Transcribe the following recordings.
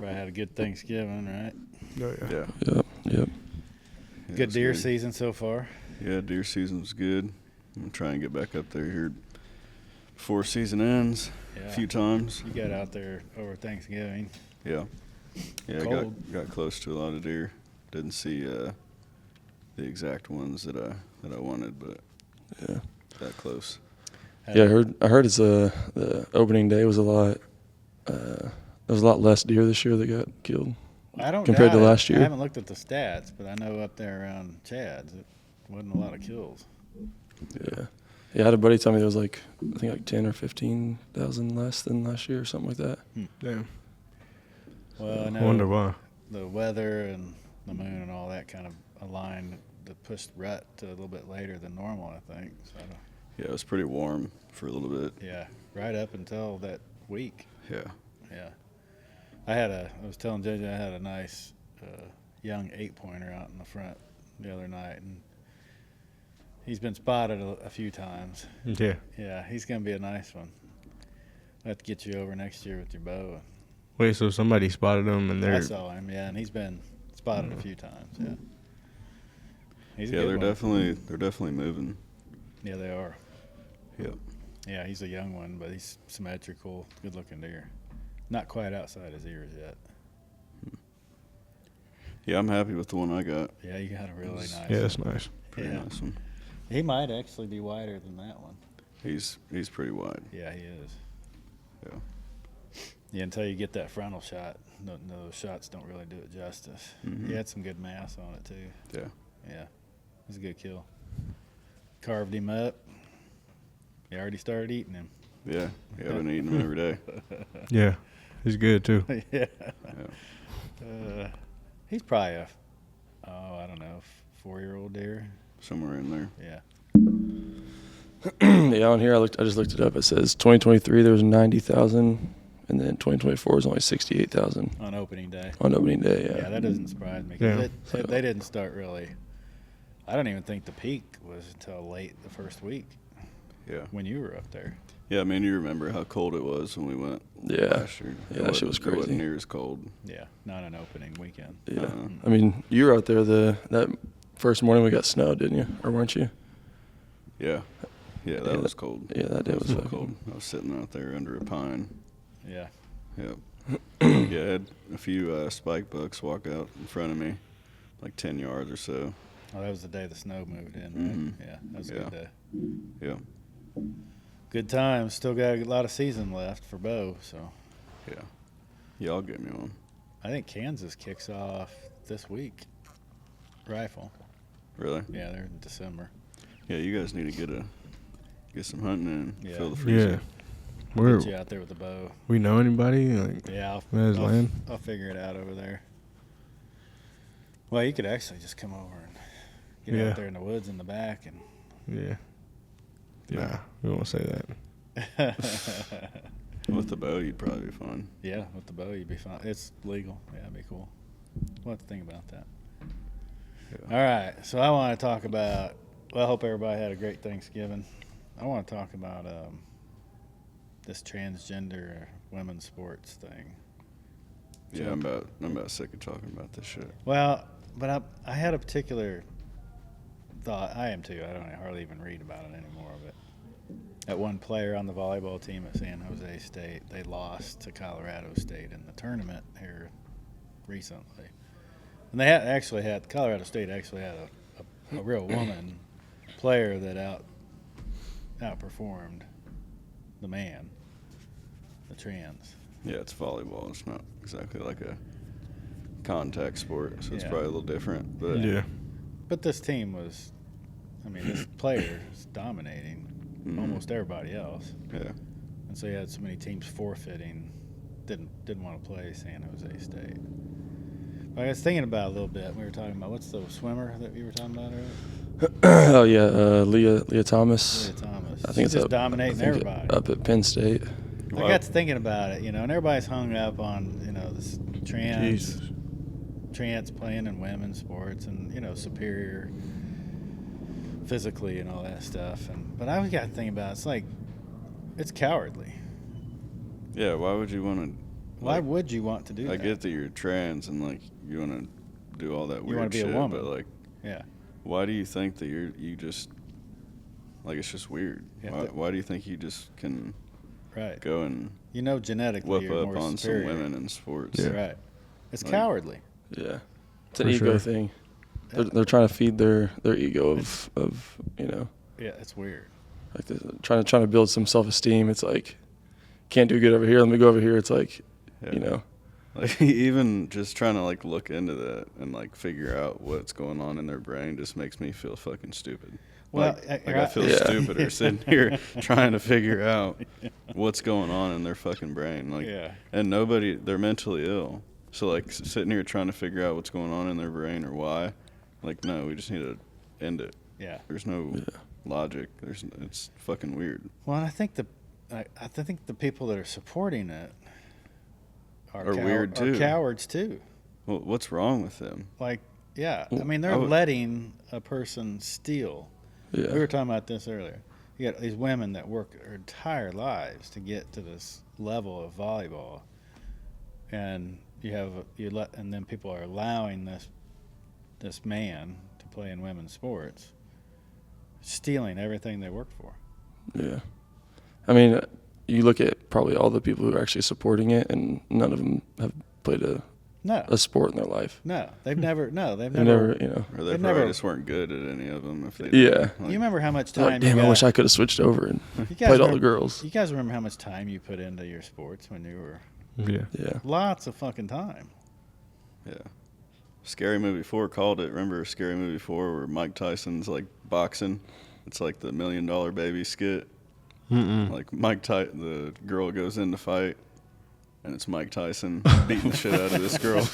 Everybody had a good Thanksgiving, right? Oh, yeah. Yep. Yeah, Good deer good. season so far. Yeah, deer season was good. I'm going to try and get back up there here before season ends a few times. You got out there over Thanksgiving. Yeah. Yeah, Cold. I got close to a lot of deer. Didn't see the exact ones that I wanted, but Yeah. that close. Yeah, I heard it's the opening day was a lot. There was a lot less deer this year that got killed. I don't compared to doubt it. last year. I haven't looked at the stats, but I know up there around Chad's, it wasn't a lot of kills. Yeah. Yeah, I had a buddy tell me there was I think 10 or 15,000 less than last year or something like that. Damn. Well, I I know wonder why. the weather and the moon and all that kind of aligned to push rut to a little bit later than normal, I think. So, Yeah, it was pretty warm for a little bit. yeah, right up until that week. Yeah. Yeah. I was telling JJ I had a nice young 8-pointer out in the front the other night, and he's been spotted a few times. Yeah. Yeah, he's going to be a nice one. I'll have to get you over next year with your bow. Wait, so somebody spotted him and I they're saw him, yeah, and he's been spotted a few times, yeah. He's a Yeah, good they're definitely moving. Yeah, they are. Yep. Yeah, he's a young one, but he's symmetrical, good-looking deer. Not quite outside his ears yet. Yeah, I'm happy with the one I got. Yeah, you got a really nice yeah, one. that's nice. Pretty Yeah. nice one. He might actually be wider than that one. He's pretty wide. Yeah, he is. Yeah. Yeah, until you get that frontal shot, no, those shots don't really do it justice. Mhm. He had some good mass on it too. Yeah. Yeah, it was a good kill. Carved him up. You already started eating him. Yeah. Yeah, I've been eating them every day. Yeah. He's good too. Yeah. Yeah. He's probably I don't know, 4-year-old deer. Somewhere in there. Yeah. Yeah, on here I just looked it up. It says 2023 there was 90,000, and then 2024 was only 68,000 On opening day. on opening day. Yeah, that doesn't surprise me. 'Cause Yeah. they didn't start really. I don't even think the peak was until late the first week Yeah. when you were up there. Yeah, I mean, you remember how cold it was when we went Yeah. last year. Yeah, that shit was It wasn't crazy. near as cold. Yeah, not an opening weekend. Yeah. Uh-huh. I mean, you were out there that first morning we got snowed, didn't you? Or weren't you? Yeah. Yeah, that Yeah, was cold. Yeah, that day was so fucking cold. I was sitting out there under a pine. Yeah. Yeah. Yeah, I had a few spike bucks walk out in front of me, like 10 yards or so. Oh, that was the day the snow moved in, right? Mhm. Yeah, that was a Yeah. good day. Yeah. Good times. Still got a lot of season left for bow, so Yeah. Yeah, I'll get me one. I think Kansas kicks off this week. Rifle. Really? Yeah, they're in December. Yeah, you guys need to get some hunting in. Yeah. Fill the Yeah. freezer. We're, Get you out there with the bow. we know anybody? Like, Yeah, Where's land? I'll figure it out over there. Well, you could actually just come over and get Yeah. out there in the woods in the back and. yeah. Yeah. Nah, we won't say that. With the bow, you'd probably be fine. Yeah, with the bow, you'd be fine. It's legal. Yeah, it'd be cool. We'll have to think about that. Yeah. All right, so I want to talk about. Well, I hope everybody had a great Thanksgiving. I want to talk about this transgender women's sports thing. Yeah, I'm about sick of talking about this shit. Well, but I had a particular thought. I am too. I don't hardly even read about it anymore. But that one player on the volleyball team at San Jose State, they lost to Colorado State in the tournament here recently. And they Colorado State actually had a real woman player that outperformed the man, the trans. Yeah, it's volleyball. It's not exactly like a contact sport, so it's Yeah. probably a little different. But Yeah. But this team was, this player is dominating Mhm. almost everybody else. yeah, And so you had so many teams forfeiting, didn't want to play San Jose State. But I was thinking about it a little bit. We were talking about, what's the swimmer that you were talking about earlier? Oh yeah, Leah Thomas. Leah Thomas. I think She's it's just up, dominating I think everybody. up at Penn State. I got to thinking about it, and everybody's hung up on, this Jesus. trans playing in women's sports and, superior physically and all that stuff. But I got to think about it. It's like, it's cowardly. yeah. Why would you want to Why would you want to do that? I get that you're trans and like you want to do all that You weird wanna be a shit, woman. but like, Yeah. why do you think that you just like it's just weird? Yeah, Why do you think you just can Right. go and You know, genetically, whoop you're up more on superior. some women in sports? Yeah. Right. It's Like- cowardly. Yeah, it's an For ego sure. thing. They're trying to feed their ego of you know, Yeah, it's weird. like trying to build some self-esteem. It's like, can't do good over here. Let me go over here. It's like, Yeah. you know, Like even just trying to like look into that and like figure out what's going on in their brain just makes me feel fucking stupid. Well, I feel Yeah. stupider sitting here trying to figure out what's going on in their fucking brain. Like, Yeah. and they're mentally ill. So like sitting here trying to figure out what's going on in their brain or why, like no, we just need to end it. Yeah. There's no logic. It's fucking weird. Well, and I think I think the people that are supporting it Are weird, Are too. cowards too. Well, what's wrong with them? Like, yeah. I Well, mean, they're I would- letting a person steal. yeah, We were talking about this earlier. You got these women that work their entire lives to get to this level of volleyball, and and then people are allowing this man to play in women's sports, stealing everything they work for. yeah. I mean, you look at probably all the people who are actually supporting it, and none of them have played No, a sport in their life. no, they've never. No, they've They never. never, you know. Or they They've probably never- just weren't good at any of them. If they Yeah. did. Like, You remember how much They're time? like, damn, you I got, wish I could have switched over and you guys played all the remember- girls. You guys remember how much time you put into your sports when you were Yeah. Yeah. lots of fucking time. Yeah. Scary Movie 4 called it. Remember Scary Movie 4 where Mike Tyson's like boxing? It's like the $1 Million Baby skit. Like the girl goes in to fight, and it's Mike Tyson beating the shit out of this girl.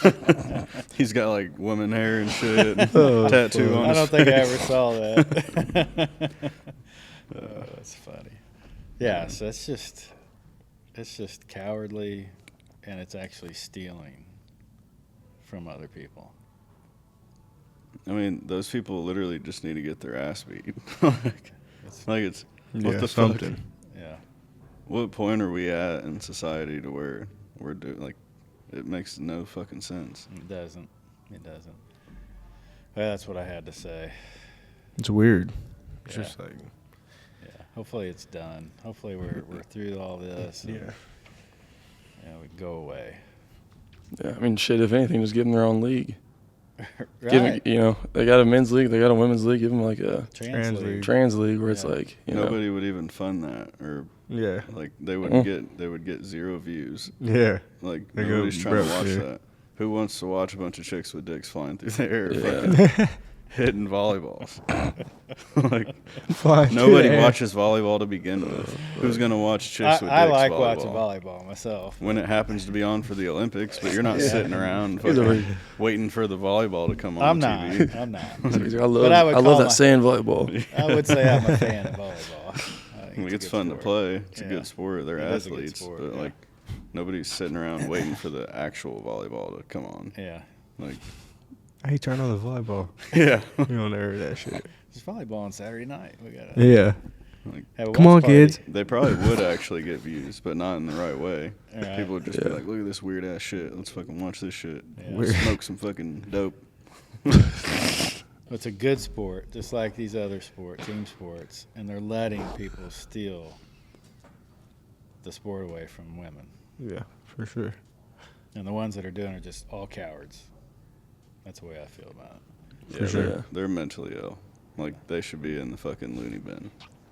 He's got like woman hair and shit, and Oh, tattoo fuck. on I his don't think I face. ever saw that. Oh, that's funny. Yeah, so it's just cowardly, and it's actually stealing from other people. I mean, those people literally just need to get their ass beat. like it's what Yeah, the fuck? something. Yeah. What point are we at in society to where we're like it makes no fucking sense. It doesn't. It doesn't. Well, that's what I had to say. It's weird. It's Yeah. just like, Yeah. Hopefully it's done. Hopefully we're through all this. And, we can go away. Yeah. I mean, shit, if anything, just give them their own league. Right. Give 'em, you know, they got a men's league, they got a women's league, give them like a Trans league. trans league where it's Yeah. like, you know. Nobody would even fund that, or yeah. like they would get 0 views. Yeah. Like They go nobody's trying to broke, watch yeah. that. Who wants to watch a bunch of chicks with dicks flying through the air, Yeah. fucking hitting volleyballs? Like Fine. nobody Yeah. watches volleyball to begin with. Who's gonna watch chicks with dicks I like volleyball? watching volleyball myself. When it happens to be on for the Olympics, but you're not sitting around Either way. fucking waiting for the volleyball to come on I'm TV. not. I'm not. He's like, I But I would love call that my- sand volleyball. I would say I'm a fan of volleyball. I think Like, it's a good fun to sport. play. It's a Yeah. good sport. They're It is a good athletes, sport, but yeah. like nobody's sitting around waiting for the actual volleyball to come on. Yeah. Like, Hey, turn on the volleyball. yeah, You don't ever that shit. There's volleyball on Saturday night. We gotta Yeah. like have a Come watch on, party. kids. they probably would actually get views, but not in the right way. All right. People would just be Yeah. like, "Look at this weird ass shit. Let's fucking watch this shit. Yeah. Weird. Smoke some fucking dope." It's a good sport, just like these other sports, team sports, and they're letting people steal the sport away from women. Yeah, for sure. And the ones that are doing it are just all cowards. That's the way I feel about it. Yeah, sure. they're mentally ill. Like they should be in the fucking loony bin.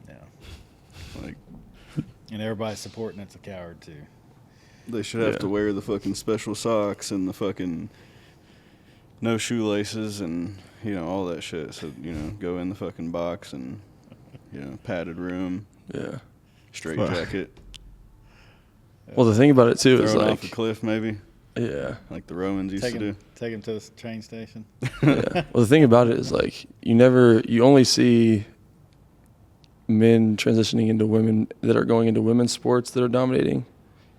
Yeah. Like And everybody's supporting it's a coward too. they should have Yeah. to wear the fucking special socks and the fucking no shoelaces and all that shit. So go in the fucking box and padded room, Yeah. straight Fuck. jacket, Well, the thing about it too is thrown like, off a cliff maybe, yeah. like the Romans used to do. Take him to the train station. Yeah. Well, the thing about it is like you only see men transitioning into women that are going into women's sports that are dominating,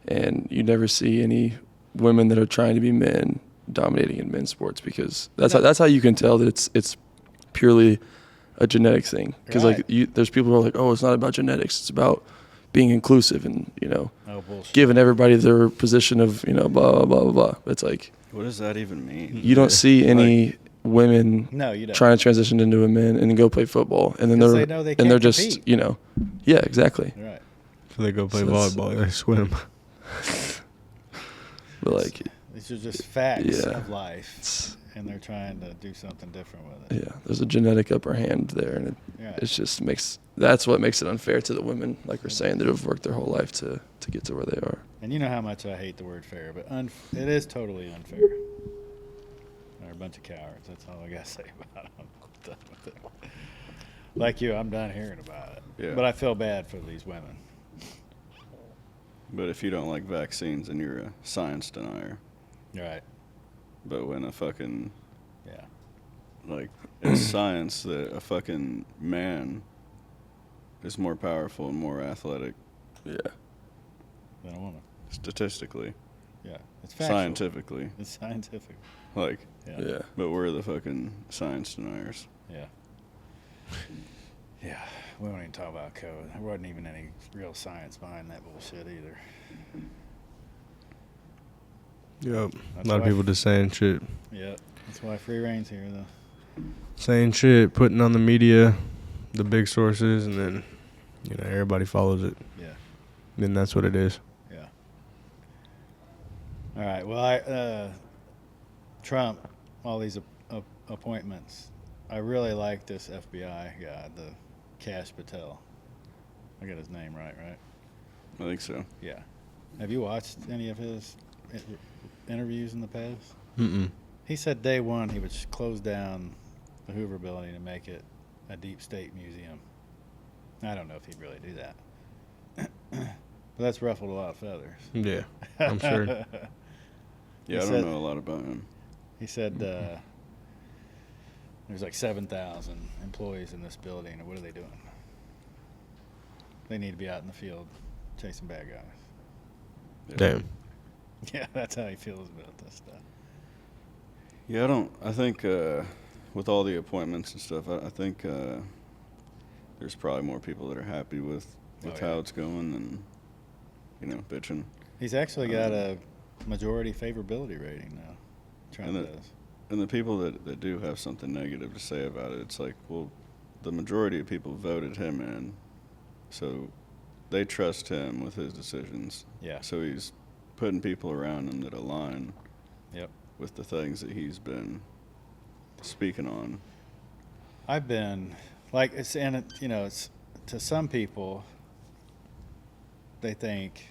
and you never see any women that are trying to be men dominating in men's sports, because that's how you can tell that it's purely a genetics thing. Because Right. there's people who are like, oh, it's not about genetics, it's about being inclusive and, Oh, bullshit. giving everybody their position of, blah, blah, blah, blah, blah. It's like, What does that even mean? you don't see any women No, you don't. trying to transition into a man and go play football. And then 'Cause they're, they know they and they're can't just, compete. yeah, exactly. Right. So they go play So it's- volleyball. They swim. But like, These are just facts Yeah. of life, it's, and they're trying to do something different with it. yeah, there's a genetic upper hand there. And Yeah. it's just that's what makes it unfair to the women, like we're saying, that have worked their whole life to get to where they are. And you know how much I hate the word fair, but it is totally unfair. They're a bunch of cowards. That's all I got to say about them. I'm done with it. Like you, I'm done hearing about it. Yeah. But I feel bad for these women. But if you don't like vaccines, then you're a science denier. Right. But when a fucking, Yeah. like, it's science that a fucking man is more powerful and more athletic Yeah. Than a woman. statistically, Yeah. It's factual. scientifically. It's scientific. Like, Yeah. but we're the fucking science deniers. Yeah. Yeah. We won't even talk about COVID. There wasn't even any real science behind that bullshit either. Yep. That's A lot of why- people just saying shit. Yeah. That's why free reign's here, though. Saying shit, putting on the media, the big sources, and then, everybody follows it. Yeah. Then that's what it is. Yeah. All right. Well, Trump, all these appointments. I really like this FBI guy, the Kash Patel. I got his name right? I think so. Yeah. Have you watched any of his interviews in the past? Mm-mm. He said day one he would close down the Hoover Building and make it a deep state museum. I don't know if he'd really do that. But that's ruffled a lot of feathers. Yeah, I'm sure. Yeah, He I don't said- know a lot about him. He said there's like 7,000 employees in this building, and what are they doing? They need to be out in the field chasing bad guys. Yeah. Damn. Yeah, that's how he feels about this stuff. Yeah, I think with all the appointments and stuff, I think there's probably more people that are happy with Oh, how yeah. it's going than, bitching. He's actually got a majority favorability rating now. Trump And does. And the people that do have something negative to say about it, it's like, well, the majority of people voted him in, so they trust him with his decisions. Yeah. So he's putting people around him that align Yep. with the things that he's been speaking on. I've been like it's to some people they think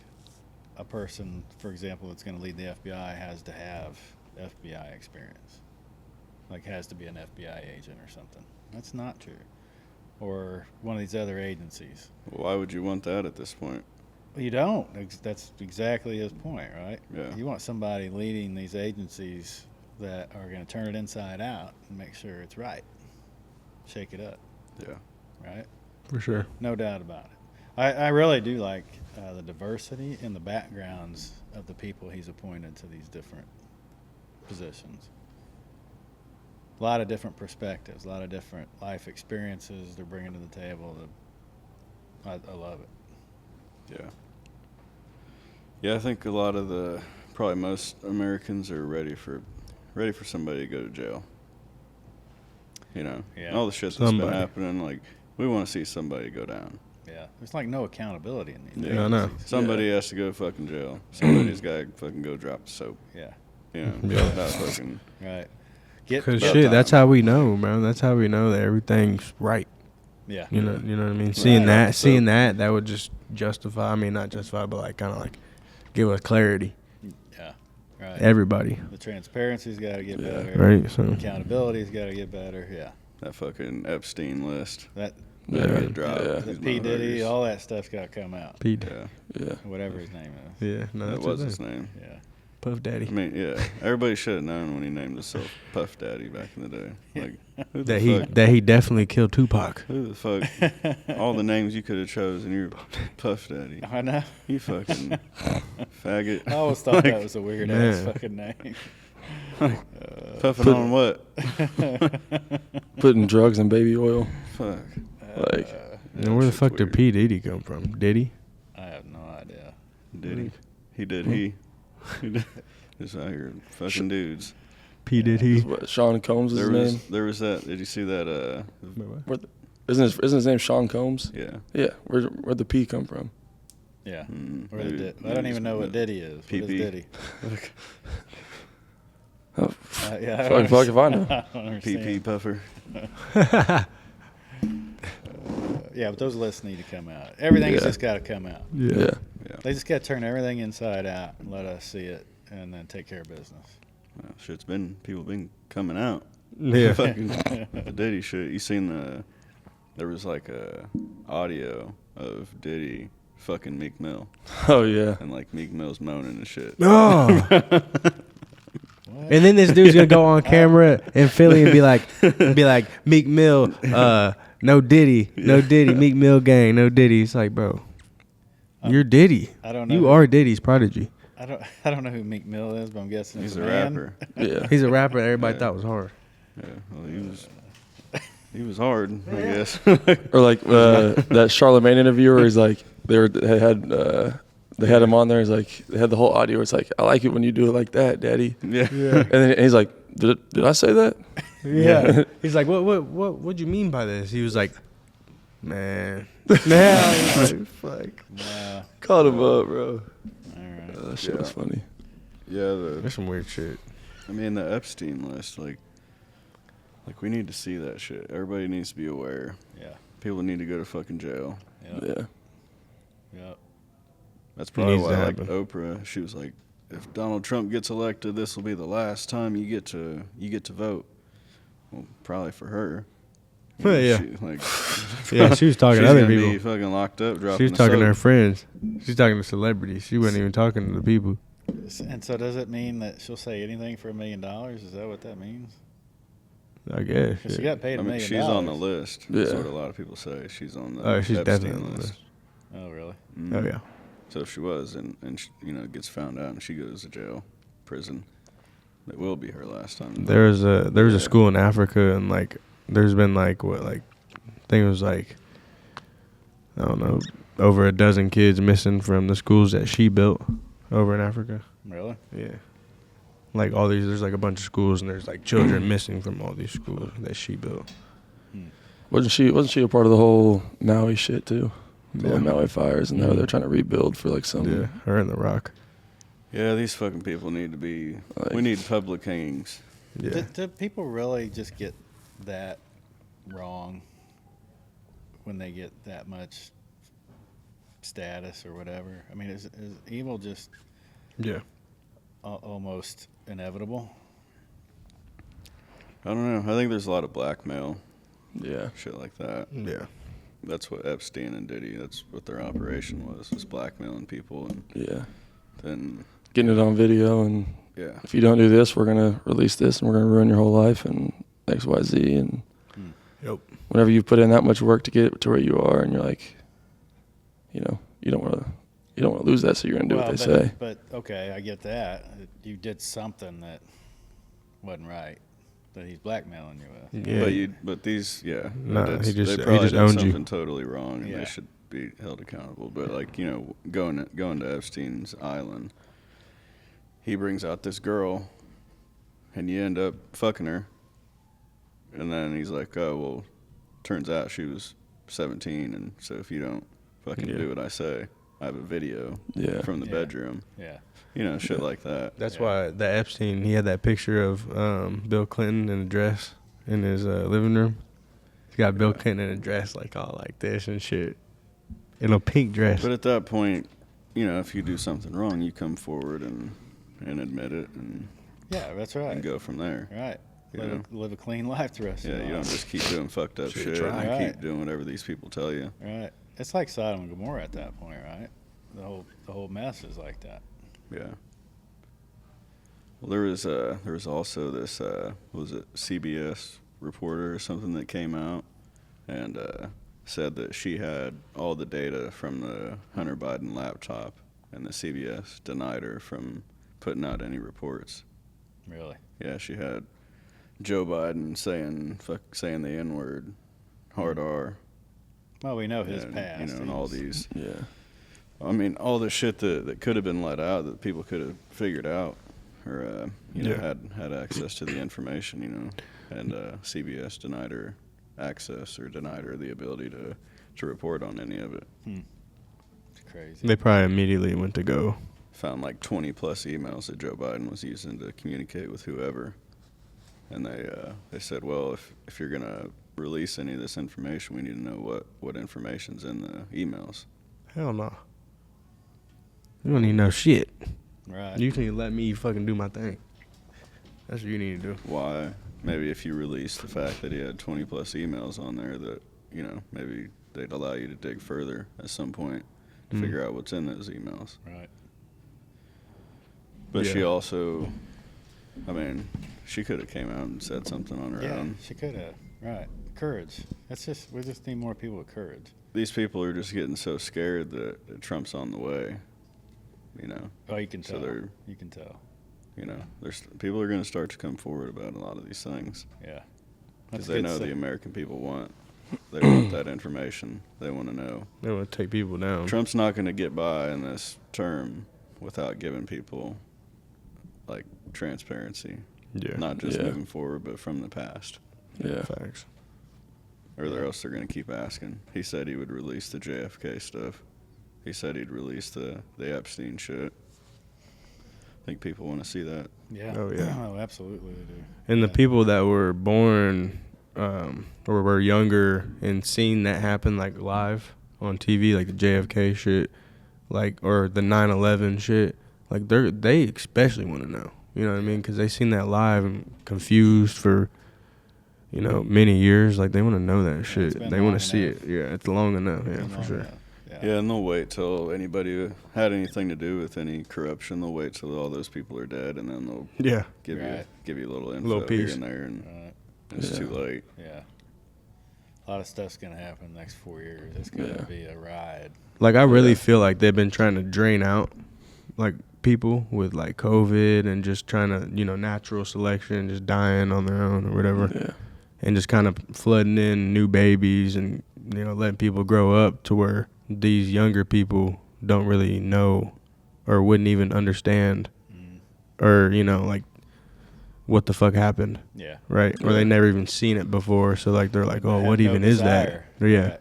a person, for example, that's going to lead the FBI has to have FBI experience, like has to be an FBI agent or something. That's not true. Or one of these other agencies. Why would you want that at this point? You don't. That's exactly his point, right? Yeah. You want somebody leading these agencies that are going to turn it inside out and make sure it's right. Shake it up, Yeah. right? For sure. No doubt about it. I really do like the diversity in the backgrounds of the people he's appointed to these different positions. A lot of different perspectives, a lot of different life experiences they're bringing to the table. I love it. Yeah. Yeah, I think a lot of probably most Americans are ready for somebody to go to jail. Yeah. And all the shit that's been Somebody. happening, like, we want to see somebody go down. Yeah. There's like no accountability in these Yeah, I know. agencies. Somebody has to go fucking jail. Somebody's got to fucking go drop the soap. Yeah. Yeah. That fucking. Right. Get Because About shit, time. that's how we know, bro. That's how we know that everything's right. yeah. You know what I mean? Right. Seeing that would just justify. I mean, not justify, but like kind of like give us clarity. Yeah. Right. Everybody, The transparency's got to get Yeah. better. right? So Accountability's got to get better. Yeah. That fucking Epstein list. That Gotta Yeah. get dropped. Yeah. These P Diddy, motherfuckers. all that stuff's got to come out. Pete. Yeah. Yeah. Whatever his name is. Yeah, no, That that's was his name. Yeah. Puff Daddy. I mean, yeah. Everybody should have known when he named himself Puff Daddy back in the day. Like, who the fuck? That he definitely killed Tupac. Who the fuck? All the names you could have chosen. You're Puff Daddy. I know. You fucking faggot. I always thought that was a weird ass man. fucking name. Puffing on what? Putting drugs in baby oil. Fuck. Like, And where the shit's fuck did weird. P Diddy come from? Diddy? Did he? He did. He did. Just out here fucking dudes. P did he? What, Sean Combs is his name? There was that. Did you see that? Isn't his name Sean Combs? Yeah. Yeah. Where'd the P come from? Yeah. Maybe I don't even know what Diddy is. What is PP. Diddy? Oh, Yeah. fuck if I know. I don't understand. PP puffer. Yeah, but those lists need to come out. Everything has Yeah. just got to come out. Yeah. They just got to turn everything inside out and let us see it, and then take care of business. Well, shit's people been coming out. Yeah. Fucking the Diddy shit. You seen there was like a audio of Diddy fucking Meek Mill, Oh yeah. and like Meek Mill's moaning and shit. Oh. What? And then this dude's gonna go on camera in Philly and be like, Meek Mill, no Diddy, Meek Mill gang, no Diddy. It's like, bro, you're Diddy. I don't know. You are Diddy's prodigy. I don't know who Meek Mill is, but I'm guessing He's it's a man. rapper. Yeah. He's a rapper that everybody Yeah. thought was hard. Yeah, well, he was hard, I guess. Or like that Charlemagne interview where he's like they had him on there. He's like they had the whole audio. It's like I like it when you do it like that, Daddy. Yeah. And then he's like, did I say that? Yeah. He's like, what'd you mean by this? He was like, man. Like, fuck. Wow. Called him up, bro. All right. That shit was funny. Yeah, There's some weird shit. I mean the Epstein list, like we need to see that shit. Everybody needs to be aware. Yeah. People need to go to fucking jail. Yep. Yeah. Yep. That's probably needs why, to like happen. Oprah, she was like, if Donald Trump gets elected, this will be the last time you get to vote. Well, probably for her. Yeah, yeah. She, like, Yeah, she was talking she's to other gonna people. be fucking locked up. Dropping She was the talking to her soap. friends. She's talking to celebrities. She wasn't even talking to the people. And so does it mean that she'll say anything for $1 million? Is that what that means? I guess. 'Cause she Yeah. got paid I $1 mean, million. she's on the list. That's Yeah. what a lot of people say. She's on the Oh, she's Epstein definitely on the list. Oh, really? Mhm. Oh yeah. So if she was, and she, gets found out and she goes to jail, prison, it will be her last time. There was a Yeah. school in Africa, and like there's been like I think it was like I don't know, over a dozen kids missing from the schools that she built over in Africa. Really? Yeah. Like all these, there's like a bunch of schools, and there's like children missing from all these schools that she built. Wasn't she a part of the whole Maui shit too? The Yeah. Maui fires, and now they're trying to rebuild for like some. Yeah, her and The Rock. Yeah, these fucking people need to be. Like- we need public hangings. Yeah. Do people really just get that wrong when they get that much status or whatever? I mean, is evil just Yeah. almost inevitable? I don't know. I think there's a lot of blackmail, Yeah. shit like that. Yeah. That's what Epstein and Diddy. That's what their operation was blackmailing people, and Yeah. then Getting it on video, and yeah, if you don't do this, we're gonna release this, and we're gonna ruin your whole life, and X, Y, Z, and Yep. whenever you put in that much work to get to where you are, and you're like, you don't want to lose that, so you're gonna do what they say. But okay, I get that. You did something that wasn't right, that he's blackmailing you with. Yeah. but these, yeah, Nah, that's- he just they probably did owned you. something totally wrong, and Yeah. they should be held accountable. But like going to Epstein's island, he brings out this girl, and you end up fucking her, and then he's like, oh well, turns out she was 17, and so if you don't fucking Yeah. do what I say, I have a video Yeah. from the Yeah. bedroom, Yeah. shit like that. That's Yeah. why the Epstein, he had that picture of Bill Clinton in a dress in his living room. He's got Bill Clinton in a dress like all like this and shit. In a pink dress. But at that point, if you do something wrong, you come forward and admit it and Yeah, that's right. go from there. Right. You Live a clean life the rest of Yeah, your you don't life. just keep doing fucked up Should shit try. and Right. keep doing whatever these people tell you. Right. It's like Sodom and Gomorrah at that point, right? The whole mess is like that. Yeah. Well, there was also this what was it, CBS reporter or something that came out and said that she had all the data from the Hunter Biden laptop, and the CBS denied her from putting out any reports. Really. Yeah, she had Joe Biden saying the N-word, hard R. Well, we know his and, past. and all these Yeah. I mean, all the shit that could have been let out that people could have figured out or, had access to the information, and CBS denied her access or denied her the ability to report on any of it. It's crazy. They probably immediately went to go. Found like 20 plus emails that Joe Biden was using to communicate with whoever. And they said, well, if you're going to release any of this information, we need to know what information's in the emails. Hell no. You don't need no shit. Right. You can let me fucking do my thing. That's what you need to do. Why? Maybe if you release the fact that he had 20 plus emails on there that, maybe they'd allow you to dig further at some point to figure out what's in those emails. Right. But Yeah. she also, she could have came out and said something on her Yeah, own. she could have. Right. Courage. We just need more people with courage. These people are just getting so scared that Trump's on the way, Oh, you can So tell. they're- You can tell. People are going to start to come forward about a lot of these things Yeah. because That's they good know stuff. the American people want that information. They want to know. They want to take people down. Trump's not going to get by in this term without giving people like transparency, Yeah. not just Yeah. moving forward, but from the past. Yeah. Facts. Or else they're going to keep asking. He said he would release the JFK stuff. He said he'd release the Epstein shit. I think people want to see that. Yeah. Oh, yeah. Oh, absolutely they do. And the Yeah. people that were born or were younger and seen that happen like live on TV, like the JFK shit, like or the 9/11 shit, like they especially want to know. You know what I mean? Because they seen that live and confused for many years. Like they want to know that shit. been They want long to see enough. it. Yeah, it's long enough. Yeah, for Long sure. enough. Yeah, and they'll wait till anybody had anything to do with any corruption. They'll wait till all those people are dead, and then they'll Yeah. give Right. you a little info Little here piece. and there, and Right. it's Yeah. too late. Yeah. A lot of stuff's gonna happen in the next 4 years. It's gonna Yeah. be a ride. Like I really Yeah. feel like they've been trying to drain out like people with like COVID and just trying to natural selection, just dying on their own or whatever. Yeah. And just kind of flooding in new babies and letting people grow up to where these younger people don't really know or wouldn't even understand or like what the fuck happened, Yeah. right? Or they Yeah. never even seen it before, so like they're like, They oh, have what no even is desire. that? Yeah. Right.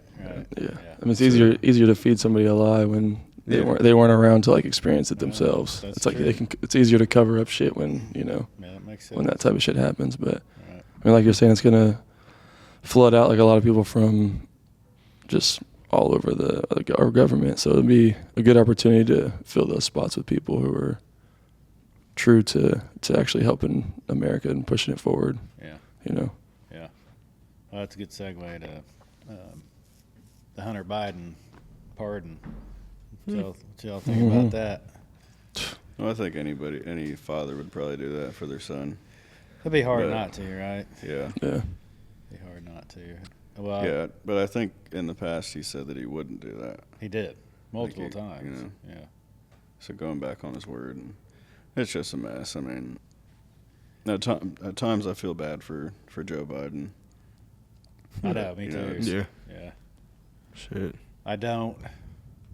Yeah. Yeah. I mean, it's easier to feed somebody a lie when Yeah. they weren't around to like experience it Yeah, themselves. that's It's like true. it's easier to cover up shit when Yeah, that makes sense. when that type of shit happens. But Right. I mean, like you're saying, it's gonna flood out like a lot of people from just all over our government. So it'd be a good opportunity to fill those spots with people who are true to actually helping America and pushing it forward. Yeah. Yeah. Well, that's a good segue to the Hunter Biden pardon. What y'all think about that? Well, I think any father would probably do that for their son. It'd be hard But- not to, right? Yeah. Yeah. Be hard not to. Well, Yeah, but I think in the past he said that he wouldn't do that. he did multiple Like times. Yeah. So going back on his word, and it's just a mess. I mean, at times I feel bad for Joe Biden. I know. Me You too. know, Yeah. Yeah. Shit. I don't,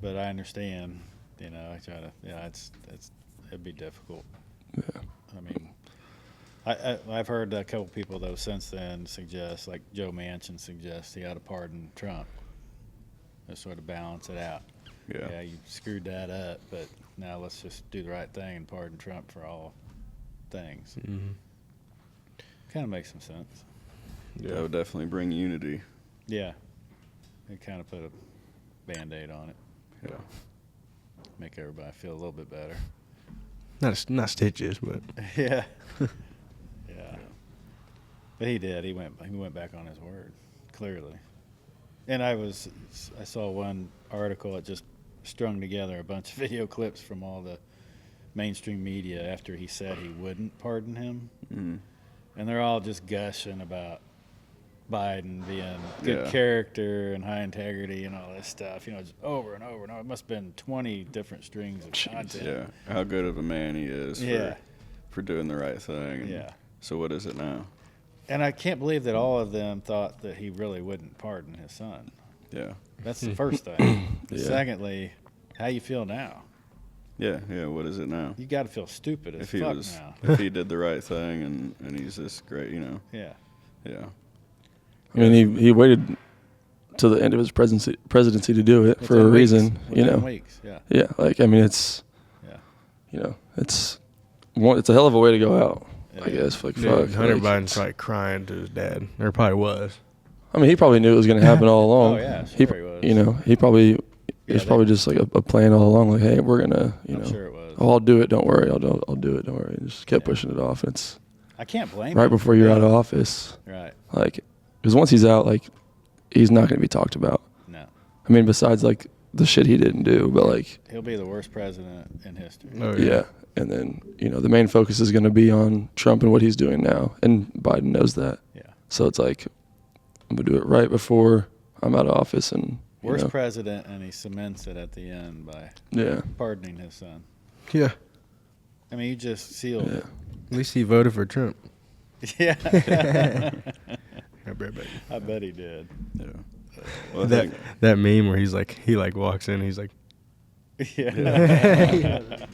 but I understand. I try to. Yeah, it'd be difficult. Yeah. I mean, I've heard a couple people though since then suggest, like Joe Manchin suggests, he ought to pardon Trump to sort of balance it out. Yeah. Yeah, you screwed that up, but now let's just do the right thing and pardon Trump for all things. Mm-hmm. Kind of makes some sense. That would definitely bring unity. Yeah, it kind of put a Band-Aid on it, Yeah. make everybody feel a little bit better. Not stitches, but Yeah. Yeah. But he did. He went back on his word, clearly. And I saw one article that just strung together a bunch of video clips from all the mainstream media after he said he wouldn't pardon him. Mm. And they're all just gushing about Biden being good Yeah. character and high integrity and all this stuff, just over and over and over. It must have been 20 different strings of content. Yeah. How good of a man he is Yeah. for doing the right thing. And Yeah. So what is it now? And I can't believe that all of them thought that he really wouldn't pardon his son. Yeah. That's the first thing. Yeah. Secondly, How you feel now? Yeah. What is it now? You got to feel stupid as If he fuck was, now. if he did the right thing and he's this great, Yeah. Yeah. I mean, he waited till the end of his presidency to do it for a 10 weeks. reason. Well, 10 weeks. Yeah. Yeah. Like, I mean, it's. Yeah. It's a hell of a way to go out. It I guess. Like, Dude, fuck. Hunter like, Biden's probably crying to his dad. Or probably was. I mean, he probably knew it was going to happen all along. Oh, yeah, sure he was. He probably. Yeah, It's probably just like a plan all along. Like, hey, we're gonna. I'm sure it was. Oh, I'll do it. Don't worry. I'll do it. Don't worry. And just kept Yeah. pushing it off. And it's I can't blame right him. before you're out of office. Right. Like, because once he's out, like, he's not going to be talked about. No. I mean, besides like the shit he didn't do, but like, He'll be the worst president in history. Oh, yeah. And then the main focus is going to be on Trump and what he's doing now, and Biden knows that. Yeah. So it's like, I'm gonna do it right before I'm out of office, and Worst president, and he cements it at the end by yeah, pardoning his son. Yeah. I mean, you just sealed yeah. it. At least he voted for Trump. Yeah. I I bet he did. Yeah. Well, I that think, that meme where he walks in, he's like, Yeah.